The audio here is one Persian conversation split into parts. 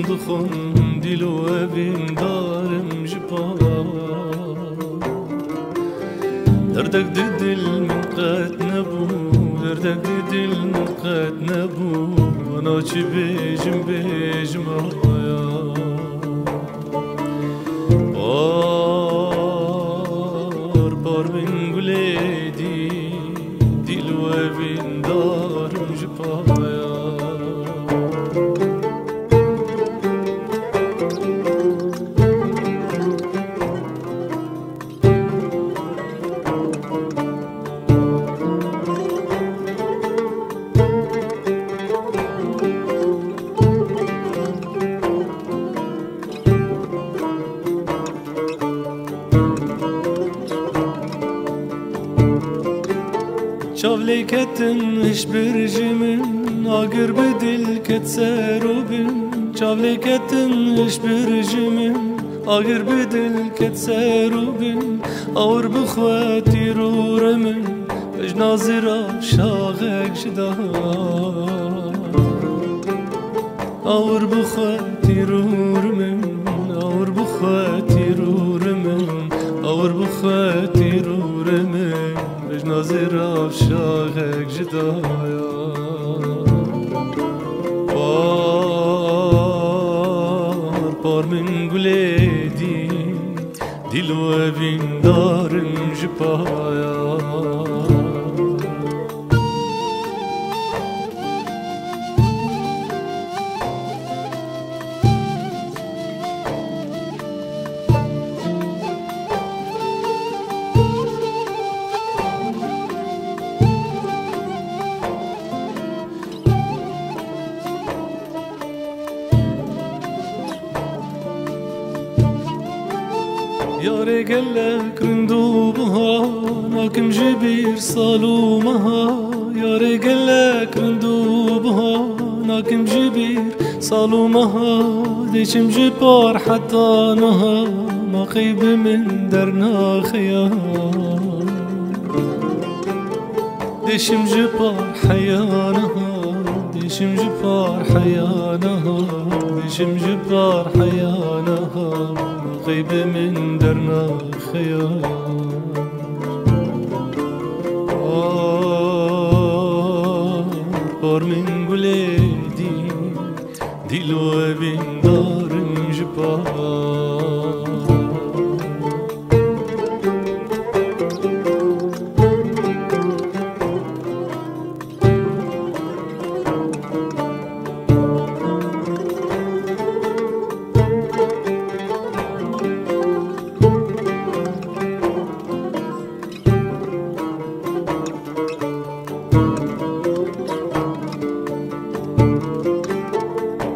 دخون دل و اوین دارم جپا دردك دل من قد نبو دردك دل من قد نبو انا چی بیجم بیجم آیا بار من گلیدی دل و اوین دارم جپایا شافلي كتن اش برجمن اگر بدل كت سروبن شافلي كتن اش برجمن اگر بدل كت سروبن اور بخواتي رو رمن اج ناظرة شاغك جدا اور بخواتي رو رمن اور بخواتي رو رمن اور بخواتي رو رمن نظر شاغك جدايا بار من قليدي دلو بين دار جبايا ياري قلك رندوبها ناكم جبير صالومها ياري قلك رندوبها ناكم جبير صالومها ديشم جبار حتى نها ما قيب من درنا خيال ديشم جبار حيانها ديشم جبار حيانها ديشم جبار حيانها غيب من درنا خيال بار من قليدي دلو بين دار جبال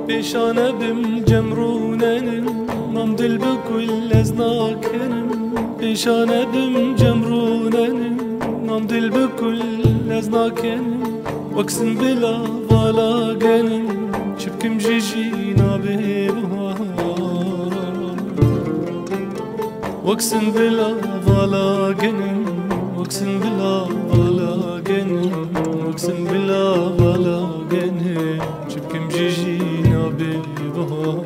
بشانه بم جمرونن مام دل بكل ازناكن بشانه بم جمرونن مام دل بكل ازناكن واكسن بلا ضلاقن شبكم جيجينا بهبها واكسن بلا ضلاقن واكسن بلا ضلاقن واكسن بلا ضلاقن شبكم جيجينا بهبها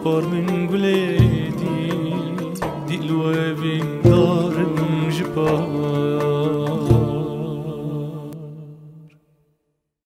بار من قليدي دلو بين دار جبال